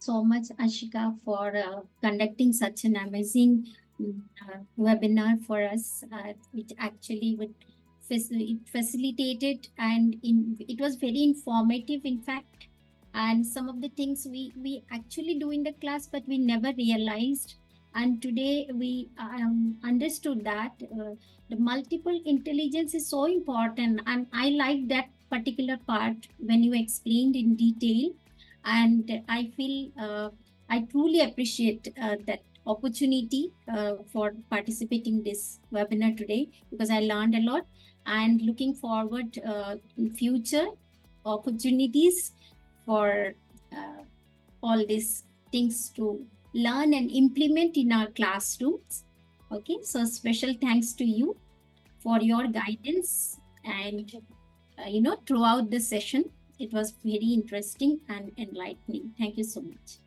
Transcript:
so much, Ashika, for conducting such an amazing webinar for us, which actually it facilitated it was very informative, in fact. And some of the things we actually do in the class, but we never realized. And today we understood that the multiple intelligence is so important. And I like that particular part when you explained in detail, and I feel I truly appreciate that opportunity for participating this webinar today, because I learned a lot, and looking forward in future opportunities for uh, all these things to learn and implement in our classrooms. Okay, so special thanks to you for your guidance and throughout the session. It was very interesting and enlightening. Thank you so much.